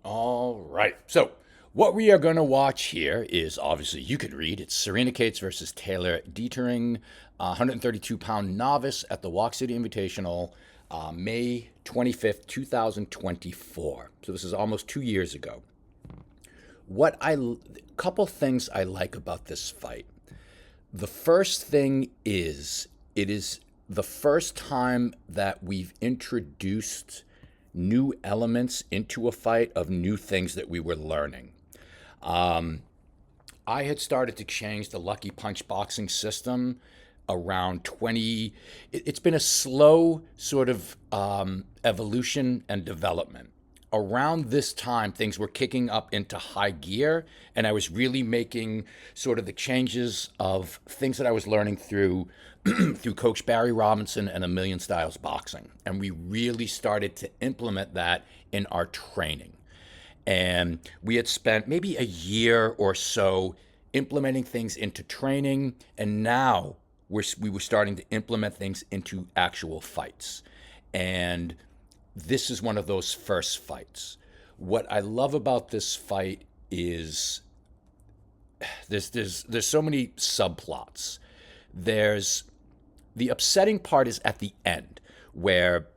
All right. So, what we are going to watch here is obviously you can read. It's Serena Cates versus Taylor Dietering, 132-pound novice at the Walk City Invitational, May 25th, 2024. So, this is almost 2 years ago. Couple things I like about this fight. The first thing is it is the first time that we've introduced new elements into a fight of new things that we were learning. I had started to change the Lucky Punch boxing system around 20. It's been a slow sort of evolution and development. Around this time, things were kicking up into high gear, and I was really making sort of the changes of things that I was learning through through Coach Barry Robinson and A Million Styles Boxing, and we really started to implement that in our training. And we had spent maybe a year or so implementing things into training, and now we were starting to implement things into actual fights. And this is one of those first fights. What I love about this fight is there's so many subplots. There's the upsetting part is at the end where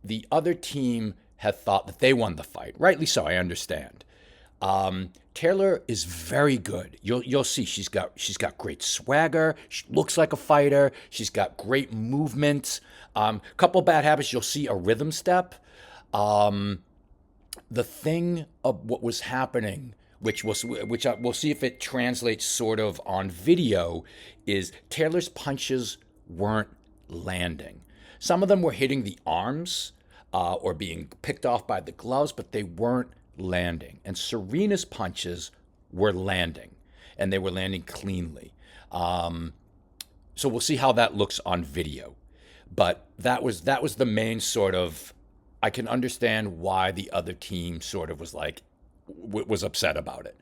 the other team had thought that they won the fight. Rightly so, I understand. Taylor is very good. You'll see she's got great swagger. She looks like a fighter. She's got great movement. Couple bad habits. You'll see a rhythm step. The thing of what was happening, we'll see if it translates sort of on video, is Taylor's punches weren't landing. Some of them were hitting the arms or being picked off by the gloves, but they weren't landing. And Serena's punches were landing, and they were landing cleanly. So we'll see how that looks on video. But that was the main sort of. I can understand why the other team sort of was like was upset about it.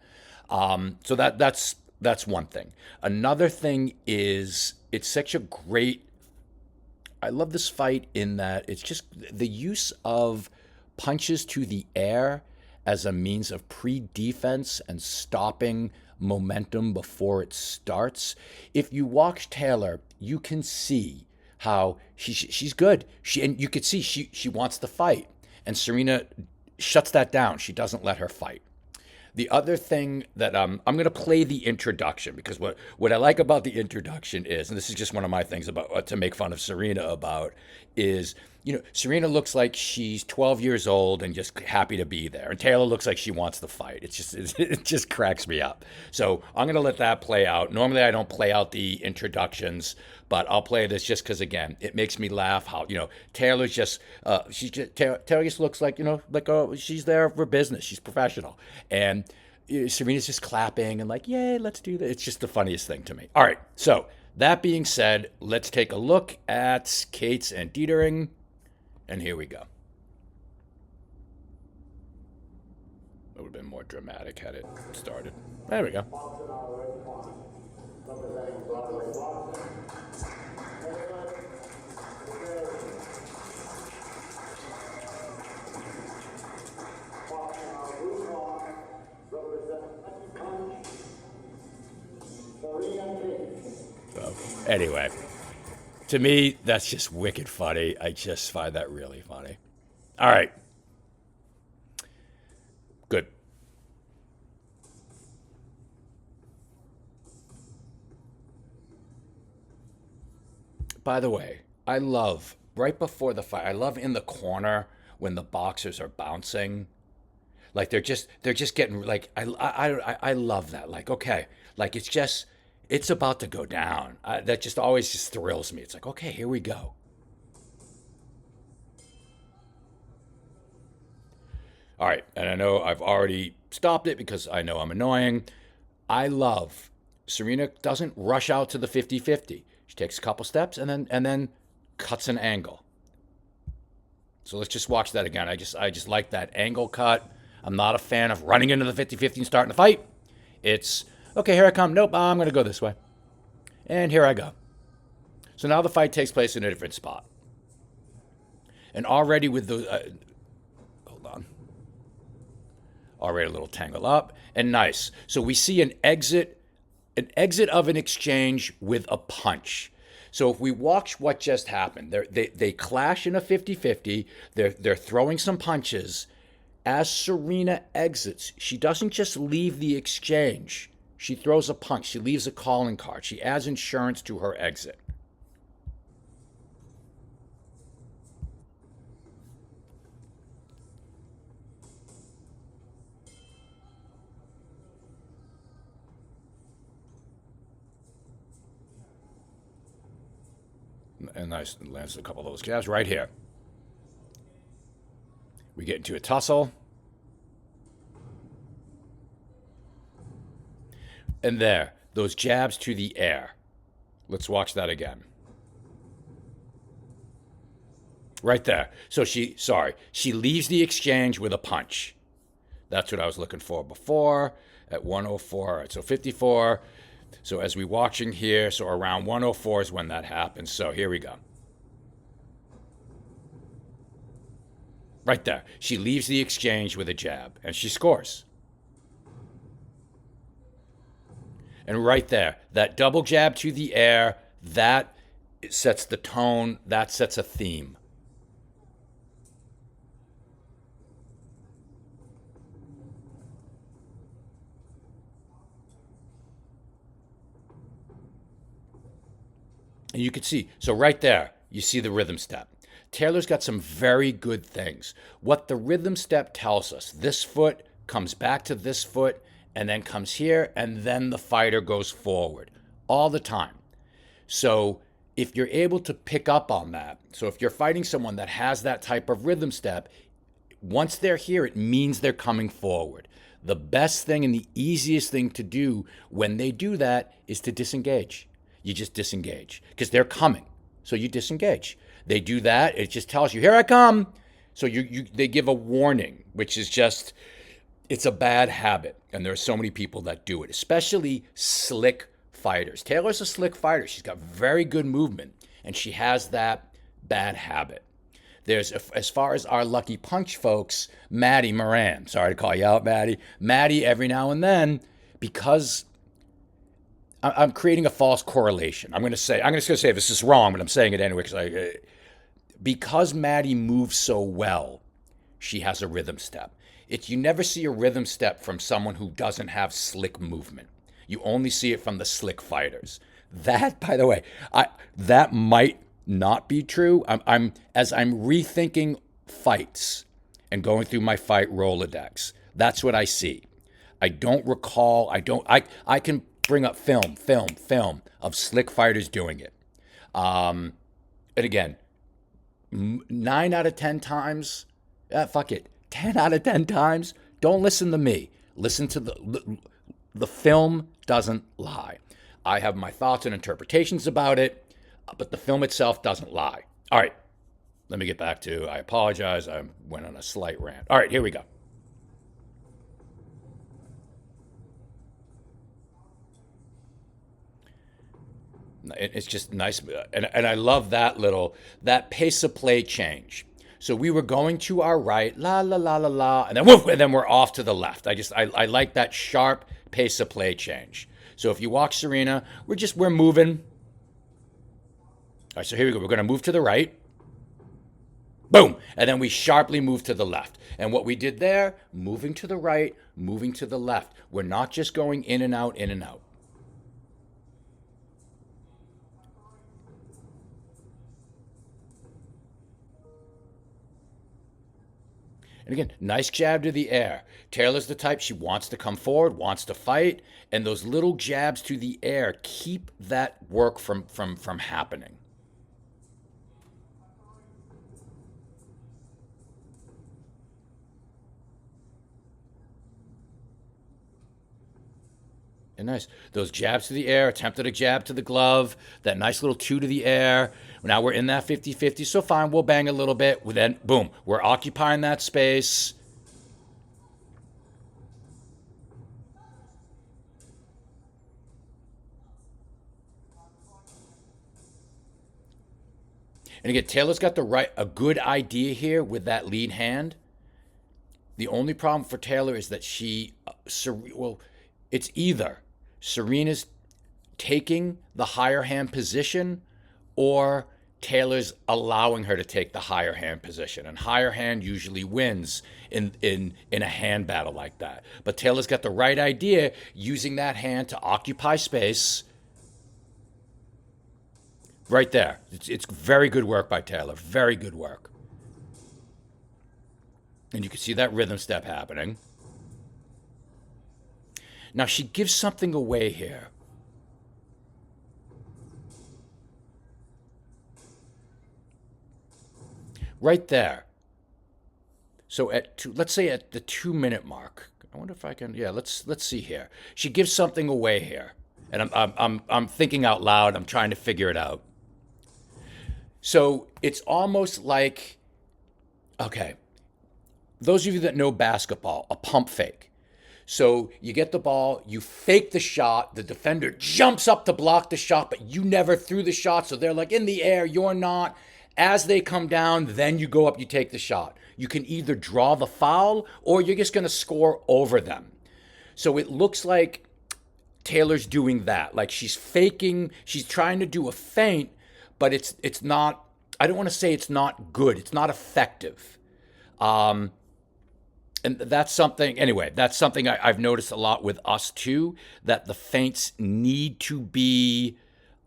So that's one thing. Another thing is it's such a great. I love this fight in that it's just the use of punches to the air as a means of pre-defense and stopping momentum before it starts. If you watch Taylor, you can see how she's good. And you could see she wants to fight, and Serena shuts that down. She doesn't let her fight. The other thing that I'm going to play the introduction because what I like about the introduction is, and this is just one of my things about to make fun of Serena about, is Serena looks like she's 12 years old and just happy to be there, and Taylor looks like she wants to fight. It just cracks me up. So I'm going to let that play out. Normally I don't play out the introductions, but I'll play this just because again it makes me laugh. How Taylor's just Taylor just looks like she's there for business. She's professional, and Serena's just clapping and like, yay, let's do this. It's just the funniest thing to me. All right, so that being said, let's take a look at Cates and Dietering, and here we go. It would have been more dramatic had it started. There we go. So, anyway, to me, that's just wicked funny. I just find that really funny. All right, good. By the way, I love right before the fight. I love in the corner when the boxers are bouncing. Like they're just getting like I love that. Like okay, like it's about to go down. That just always just thrills me. It's like okay, here we go. All right, and I know I've already stopped it because I know I'm annoying. I love Serena doesn't rush out to the 50-50. She takes a couple steps and then cuts an angle. So let's just watch that again. I just like that angle cut. I'm not a fan of running into the 50-50 and starting the fight. It's okay, here I come. Nope, I'm going to go this way. And here I go. So now the fight takes place in a different spot. And already with the hold on. Already a little tangle up and nice. So we see an exit of an exchange with a punch. So if we watch what just happened, they clash in a 50-50. They're throwing some punches. As Serena exits, she doesn't just leave the exchange. She throws a punch. She leaves a calling card. She adds insurance to her exit. And nice, lands a couple of those jabs right here. We get into a tussle. And there, those jabs to the air. Let's watch that again. Right there. So she leaves the exchange with a punch. That's what I was looking for before at 104. All right, so 54. So as we're watching here, so around 104 is when that happens. So here we go. Right there. She leaves the exchange with a jab, and she scores. And right there, that double jab to the air, that sets the tone, that sets a theme. And you can see, so right there, you see the rhythm step. Taylor's got some very good things. What the rhythm step tells us, this foot comes back to this foot and then comes here, and then the fighter goes forward all the time. So if you're able to pick up on that, so if you're fighting someone that has that type of rhythm step, once they're here, it means they're coming forward. The best thing and the easiest thing to do when they do that is to disengage. You just disengage because they're coming. So you disengage. They do that. It just tells you, here I come. So they give a warning, which is just, it's a bad habit. And there are so many people that do it, especially slick fighters. Taylor's a slick fighter. She's got very good movement, and she has that bad habit. There's, as far as our lucky punch folks, Maddie Moran. Sorry to call you out, Maddie. Maddie, every now and then, because I'm creating a false correlation. I'm just going to say this is wrong, but I'm saying it anyway because Maddie moves so well, she has a rhythm step. You never see a rhythm step from someone who doesn't have slick movement. You only see it from the slick fighters. That, by the way, that might not be true. As I'm rethinking fights and going through my fight Rolodex, that's what I see. I don't recall. I can bring up film of slick fighters doing it. And again, 9 out of 10 times, fuck it, 10 out of 10 times, don't listen to me. Listen to the film doesn't lie. I have my thoughts and interpretations about it, but the film itself doesn't lie. All right, let me get back to, I apologize, I went on a slight rant. All right, here we go. It's just nice, and I love that pace of play change. So we were going to our right, la la la la la, and then woof, and then we're off to the left. I like that sharp pace of play change. So if you watch Serena, we're moving. All right, so here we go. We're going to move to the right. Boom, and then we sharply move to the left. And what we did there, moving to the right, moving to the left. We're not just going in and out, in and out. And again, nice jab to the air. Taylor's the type, she wants to come forward, wants to fight, and those little jabs to the air keep that work from happening. And nice. Those jabs to the air, attempted a jab to the glove, that nice little two to the air. Now we're in that 50-50, so fine, we'll bang a little bit. Then, boom, we're occupying that space. And again, Taylor's got a good idea here with that lead hand. The only problem for Taylor is that well, it's either Serena's taking the higher hand position or Taylor's allowing her to take the higher hand position. And higher hand usually wins in a hand battle like that. But Taylor's got the right idea, using that hand to occupy space. Right there. It's very good work by Taylor. Very good work. And you can see that rhythm step happening. Now she gives something away here. Right there. So let's say at the 2 minute mark. I wonder if I can. Yeah, let's see here. She gives something away here, and I'm thinking out loud. I'm trying to figure it out. So it's almost like, okay, those of you that know basketball, a pump fake. So you get the ball, you fake the shot, the defender jumps up to block the shot, but you never threw the shot. So they're like in the air, you're not. As they come down, then you go up, you take the shot. You can either draw the foul or you're just going to score over them. So it looks like Taylor's doing that. Like she's faking, she's trying to do a feint, but it's not, I don't want to say it's not good. It's not effective. And that's something, anyway, that's something I've noticed a lot with us too, that the feints need to be,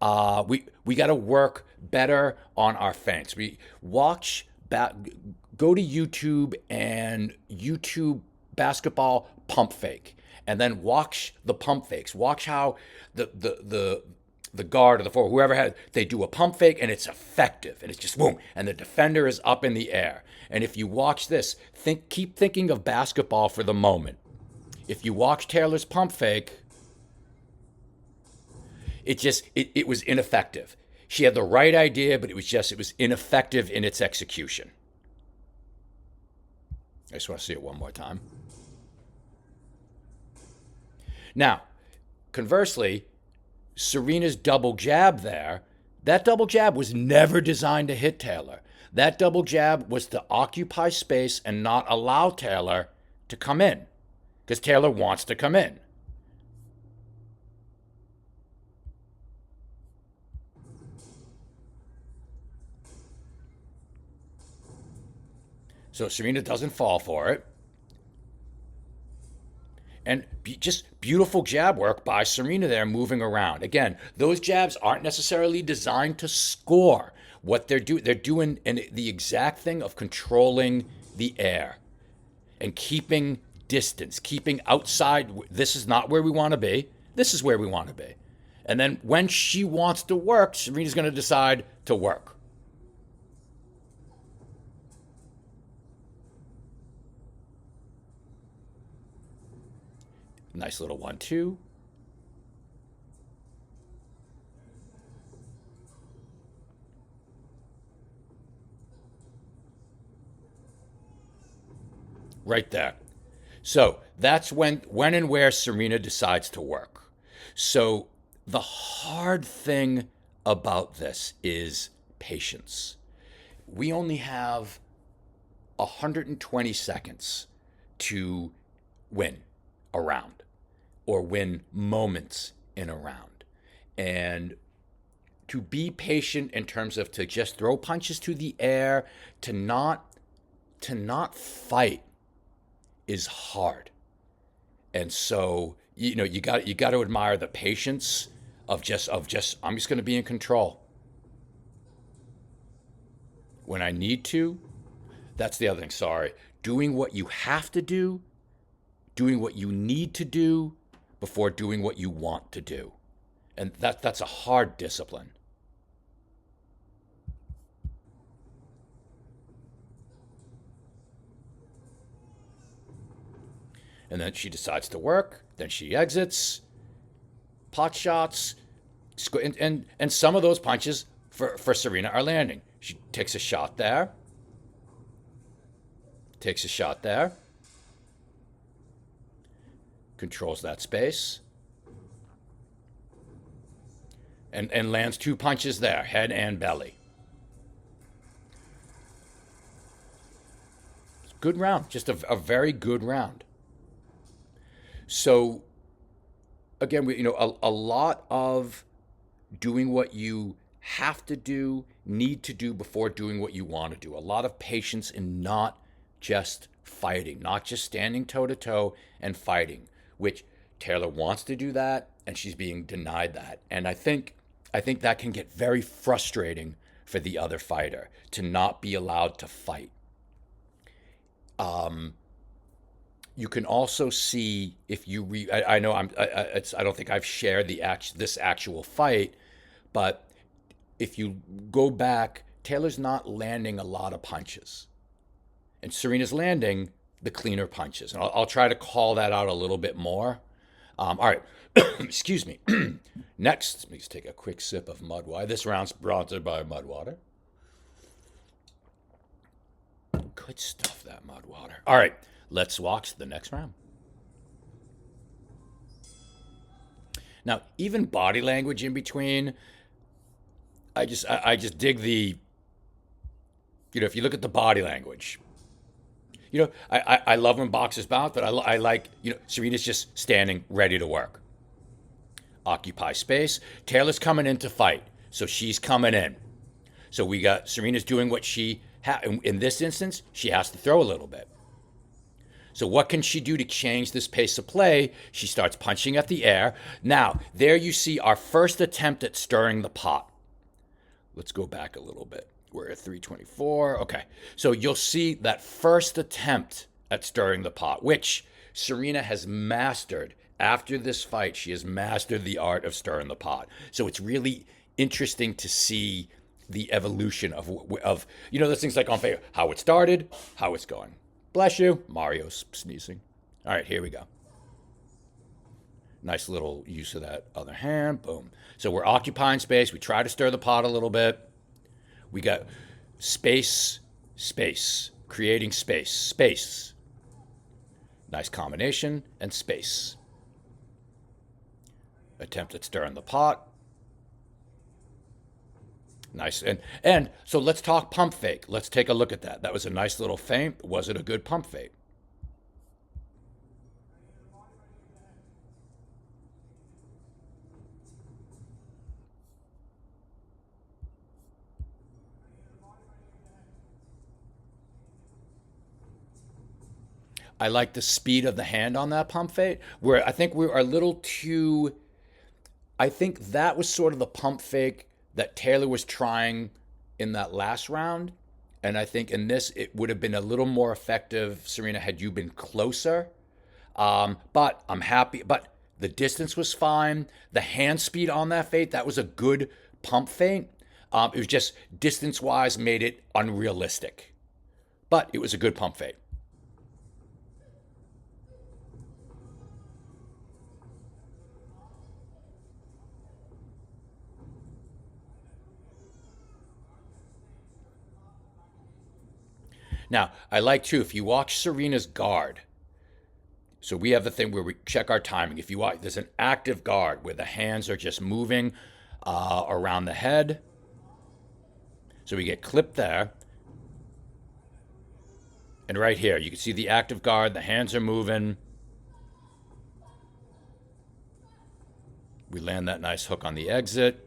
we got to work better on our feints. We watch, go to YouTube and YouTube basketball pump fake, and then watch the pump fakes. Watch how the guard or the forward, whoever had, they do a pump fake and it's effective and it's just boom, and the defender is up in the air. And if you watch this, keep thinking of basketball for the moment. If you watch Taylor's pump fake, it was ineffective. She had the right idea, but it was ineffective in its execution. I just want to see it one more time. Now, conversely, Serena's double jab there, that double jab was never designed to hit Taylor. That double jab was to occupy space and not allow Taylor to come in, because Taylor wants to come in. So Serena doesn't fall for it. And just beautiful jab work by Serena there, moving around. Again, those jabs aren't necessarily designed to score. What they're doing the exact thing of controlling the air and keeping distance, keeping outside. This is not where we want to be. This is where we want to be. And then when she wants to work, Serena's going to decide to work. Nice little 1-2. Right there. So that's when and where Serena decides to work. So the hard thing about this is patience. We only have 120 seconds to win a round or win moments in a round. And to be patient in terms of to just throw punches to the air, to not fight is hard. And so, you got to admire the patience of just I'm just going to be in control. When I need to, that's the other thing, sorry. Doing what you have to do, doing what you need to do before doing what you want to do. And that's a hard discipline. And then she decides to work, then she exits, pot shots, and some of those punches for Serena are landing. She takes a shot there, controls that space, and lands 2 punches there, head and belly. Good round, just a very good round. So again, a lot of doing what you have to do, need to do before doing what you want to do. A lot of patience in not just fighting, not just standing toe to toe and fighting, which Taylor wants to do that and she's being denied that. And I think that can get very frustrating for the other fighter to not be allowed to fight. Um, you can also see if you I know I don't think I've shared this actual fight, but if you go back, Taylor's not landing a lot of punches, and Serena's landing the cleaner punches. And I'll try to call that out a little bit more. All right, excuse me. Next, let me just take a quick sip of mud water. This round's sponsored by mud water. Good stuff, that mud water. All right, let's watch the next round. Now, even body language in between, I just dig the, if you look at the body language, I love when boxers bounce, but I like, Serena's just standing ready to work. Occupy space. Taylor's coming in to fight, so she's coming in. So we got Serena's doing what in this instance, she has to throw a little bit. So what can she do to change this pace of play? She starts punching at the air. Now, there you see our first attempt at stirring the pot. Let's go back a little bit. We're at 324. Okay. So you'll see that first attempt at stirring the pot, which Serena has mastered. After this fight, she has mastered the art of stirring the pot. So it's really interesting to see the evolution of those things like on Facebook, how it started, how it's going. Bless you. Mario's sneezing. All right, here we go. Nice little use of that other hand. Boom. So we're occupying space. We try to stir the pot a little bit. We got space, space, creating space, space. Nice combination, and space. Attempt at stirring the pot. Nice. And so let's talk pump fake. Let's take a look at that. That was a nice little feint. Was it a good pump fake? I like the speed of the hand on that pump fake, where I think we were a little too. I think that was sort of the pump fake that Taylor was trying in that last round. And I think in this, it would have been a little more effective, Serena, had you been closer. But I'm happy. But the distance was fine. The hand speed on that feint, that was a good pump feint. It was just distance wise made it unrealistic. But it was a good pump feint. Now, I like too, if you watch Serena's guard, so we have the thing where we check our timing. If you watch, there's an active guard where the hands are just moving around the head. So we get clipped there. And right here, you can see the active guard, the hands are moving. We land that nice hook on the exit.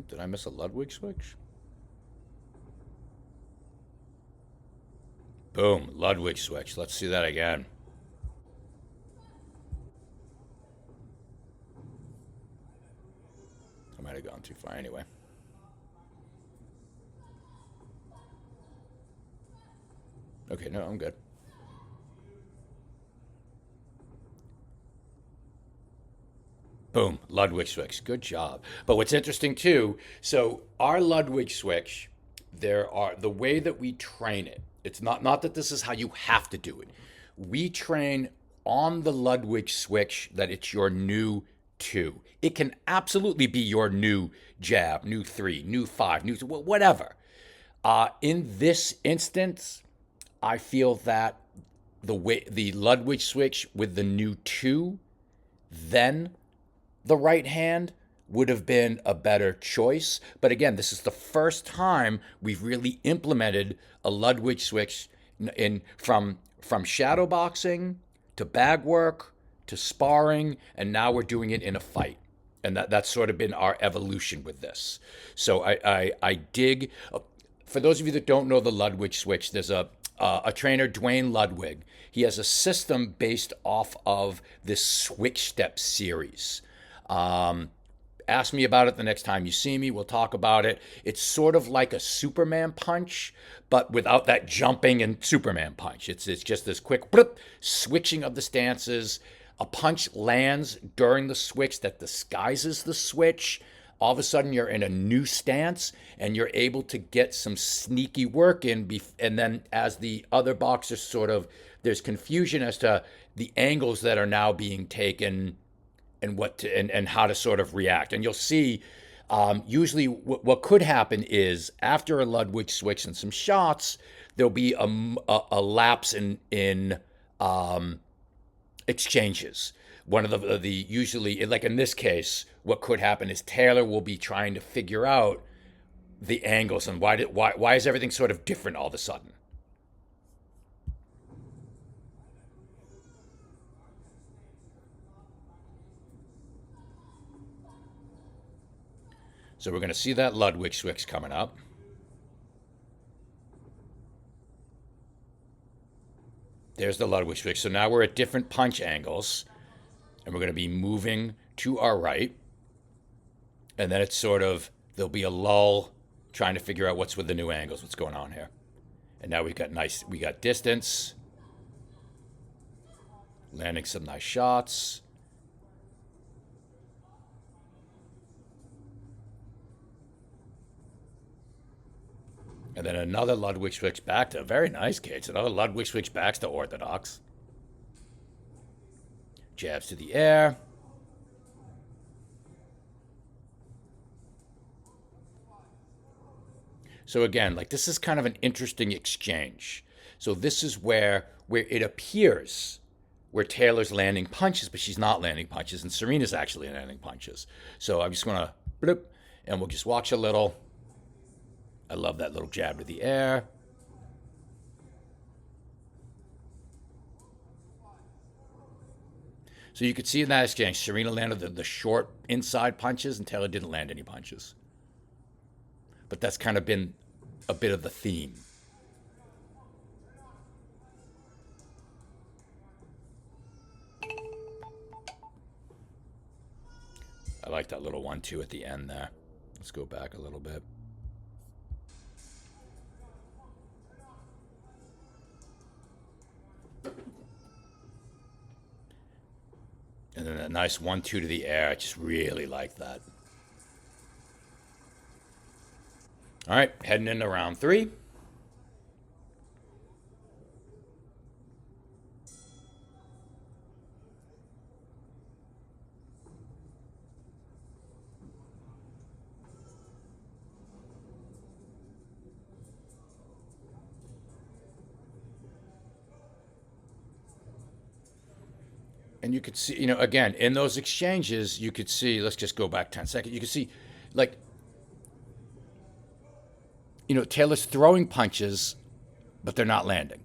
Did I miss a Ludwig switch? Boom, Ludwig switch. Let's see that again. I might have gone too far anyway. Okay, no, I'm good. Boom, Ludwig switch. Good job. But what's interesting too, so our Ludwig switch, the way that we train it. It's not that this is how you have to do it. We train on the Ludwig switch that it's your new two. It can absolutely be your new jab, new three, new five, new whatever. In this instance, I feel that the Ludwig switch with the new two, then the right hand would have been a better choice. But again, this is the first time we've really implemented a Ludwig switch from shadow boxing to bag work to sparring, and now we're doing it in a fight. And that's sort of been our evolution with this. So I dig. For those of you that don't know the Ludwig switch, there's a trainer, Dwayne Ludwig. He has a system based off of this switch step series. Um, Ask me about it the next time you see me. We'll talk about it. It's sort of like a Superman punch, but without that jumping and Superman punch. It's just this quick bloop, switching of the stances. A punch lands during the switch that disguises the switch. All of a sudden, you're in a new stance and you're able to get some sneaky work in. And then, as the other boxers sort of, there's confusion as to the angles that are now being taken and and how to sort of react. And you'll see, usually what could happen is after a Ludwig switch and some shots, there'll be a lapse in exchanges. One of the usually, like in this case, what could happen is Taylor will be trying to figure out the angles and why is everything sort of different all of a sudden. So we're going to see that Ludwig switch coming up. There's the Ludwig switch. So now we're at different punch angles, and we're going to be moving to our right. And then it's sort of, there'll be a lull trying to figure out what's with the new angles, what's going on here. And now we got distance, landing some nice shots. And then another Ludwig switch back to, very nice, Cage. Another Ludwig switch back to orthodox. Jabs to the air. So again, like this is kind of an interesting exchange. So this is where it appears where Taylor's landing punches, but she's not landing punches, and Serena's actually landing punches. So I'm just gonna bloop, and we'll just watch a little. I love that little jab to the air. So you could see in that exchange, Serena landed the short inside punches, and Taylor didn't land any punches. But that's kind of been a bit of the theme. I like that little 1-2 at the end there. Let's go back a little bit. And then a nice 1-2 to the air. I just really like that. All right, heading into round 3. And you could see, again, in those exchanges, you could see, let's just go back 10 seconds. You could see, like, Taylor's throwing punches, but they're not landing.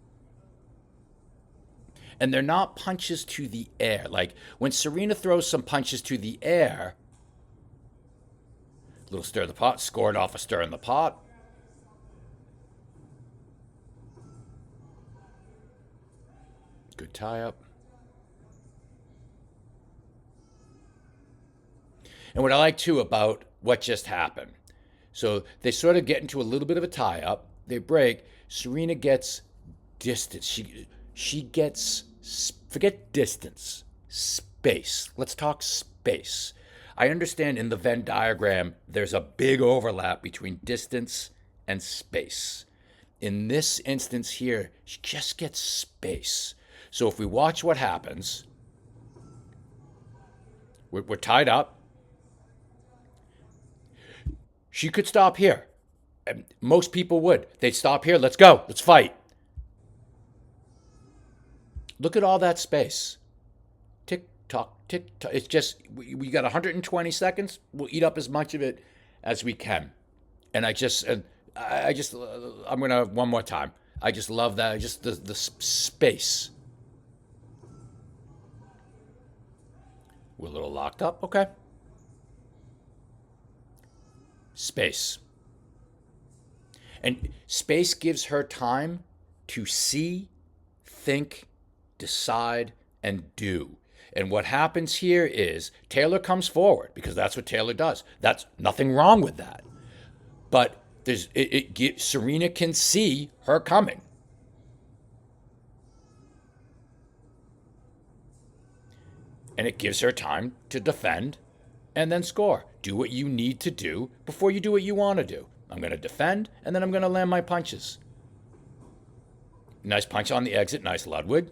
And they're not punches to the air. Like, when Serena throws some punches to the air, little stir of the pot, scored off a stir in the pot. Good tie up. And what I like too about what just happened, so they sort of get into a little bit of a tie up. They break. Serena gets distance. She gets, forget distance, space. Let's talk space. I understand in the Venn diagram there's a big overlap between distance and space. In this instance here, she just gets space. So if we watch what happens, we're tied up. She could stop here. Most people would. They'd stop here. Let's go. Let's fight. Look at all that space. Tick, tock, tick tock. It's just we got 120 seconds. We'll eat up as much of it as we can. And I just I'm gonna one more time. I just love that. I just the space. We're a little locked up. Okay. Space. And space gives her time to see, think, decide, and do. And what happens here is Taylor comes forward because that's what Taylor does. That's nothing wrong with that. But Serena can see her coming. And it gives her time to defend and then score. Do what you need to do before you do what you want to do. I'm going to defend, and then I'm going to land my punches. Nice punch on the exit. Nice Ludwig.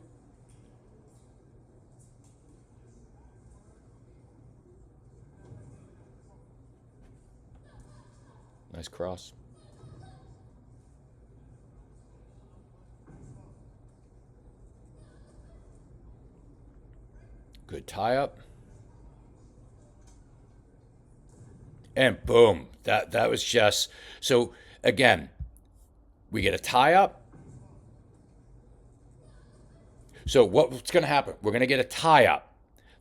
Nice cross. Good tie up. And boom. That was just so again, we get a tie up. So what's going to happen? We're going to get a tie up.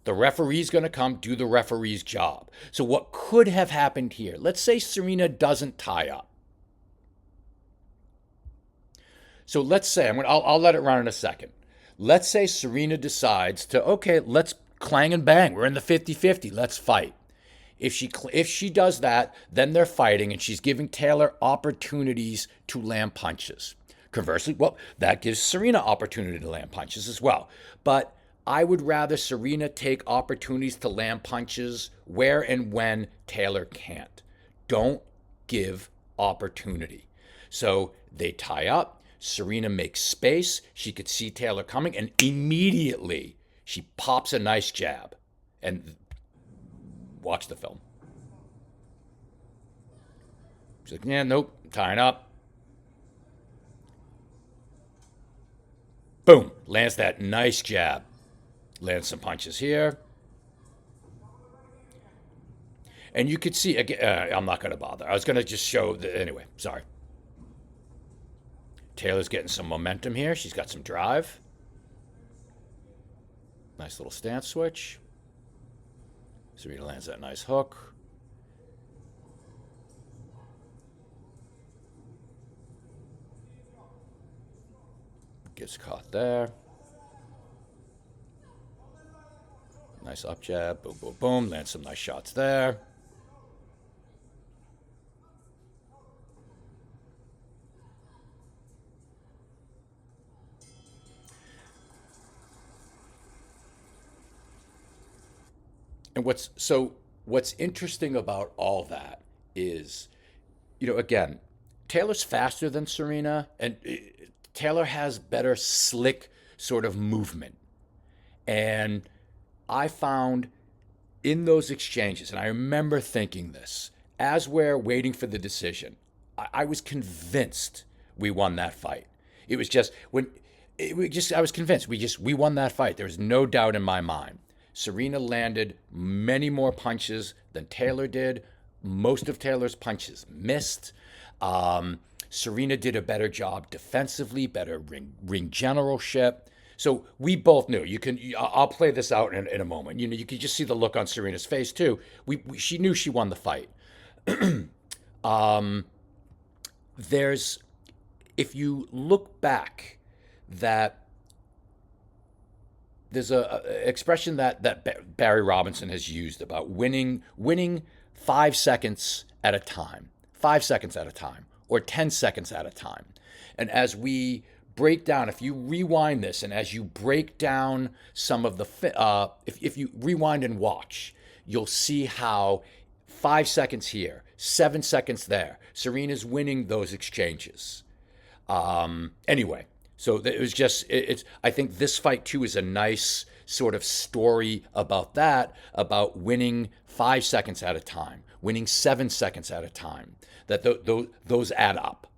The referee's going to come do the referee's job. So what could have happened here? Let's say Serena doesn't tie up. So let's say I'll let it run in a second. Let's say Serena decides to okay, let's clang and bang. We're in the 50-50. Let's fight. If she does that, then they're fighting and she's giving Taylor opportunities to land punches. Conversely, well, that gives Serena opportunity to land punches as well. But I would rather Serena take opportunities to land punches where and when Taylor can't. Don't give opportunity. So they tie up. Serena makes space. She could see Taylor coming, and immediately she pops a nice jab. And watch the film. She's like, yeah, nope, tying up. Boom, lands that nice jab. Lands some punches here. And you could see, again, I'm not going to bother. I was going to just show, anyway, sorry. Taylor's getting some momentum here. She's got some drive. Nice little stance switch. Serena lands that nice hook. Gets caught there. Nice up jab. Boom, boom, boom. Lands some nice shots there. And what's interesting about all that is, again, Taylor's faster than Serena, and Taylor has better slick sort of movement. And I found in those exchanges, and I remember thinking this, as we're waiting for the decision, I was convinced we won that fight. It was just I was convinced we won that fight. There was no doubt in my mind. Serena landed many more punches than Taylor did. Most of Taylor's punches missed. Serena did a better job defensively, better ring generalship. So we both knew. I'll play this out in a moment. You could just see the look on Serena's face too. She knew she won the fight. If you look back, there's a expression that Barry Robinson has used about winning 5 seconds at a time, 5 seconds at a time, or 10 seconds at a time. And as we break down, if you rewind this, and as you break down some of if you rewind and watch, you'll see how 5 seconds here, 7 seconds there, Serena's winning those exchanges. Anyway. So it was I think this fight too is a nice sort of story about that, about winning 5 seconds at a time, winning 7 seconds at a time, that those add up.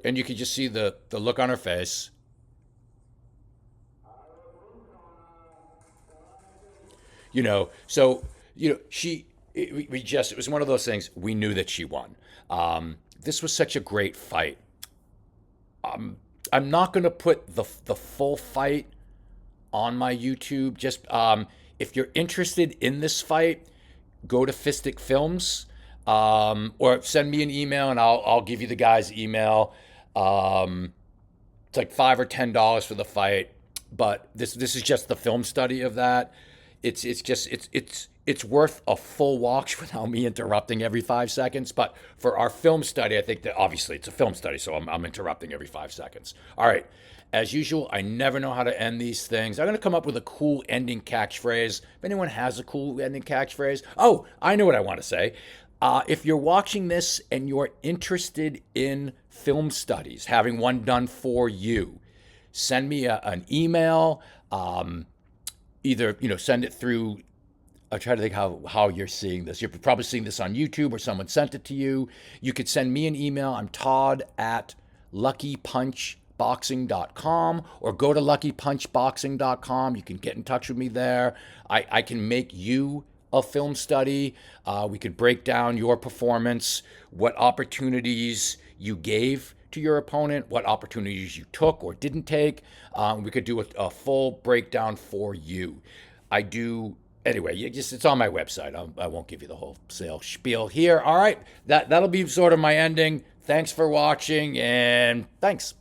And you can just see the look on her face. So it was one of those things. We knew that she won. This was such a great fight. I'm not going to put the full fight on my YouTube. Just if you're interested in this fight, go to Fistic Films, or send me an email and I'll give you the guy's email. It's like $5 or $10 for the fight, but this is just the film study of that. It's worth a full watch without me interrupting every 5 seconds. But for our film study, I think that obviously it's a film study, so I'm interrupting every 5 seconds. All right. As usual, I never know how to end these things. I'm going to come up with a cool ending catchphrase. If anyone has a cool ending catchphrase, oh, I know what I want to say. If you're watching this and you're interested in film studies, having one done for you, send me an email. Either send it through. I try to think how you're seeing this. You're probably seeing this on YouTube or someone sent it to you. You could send me an email. I'm Todd at luckypunchboxing.com, or go to luckypunchboxing.com. You can get in touch with me there. I can make you a film study. We could break down your performance, what opportunities you gave to your opponent, what opportunities you took or didn't take. We could do a full breakdown for you. I do. Anyway, it's on my website. I won't give you the whole sales spiel here. All right, that'll be sort of my ending. Thanks for watching, and thanks.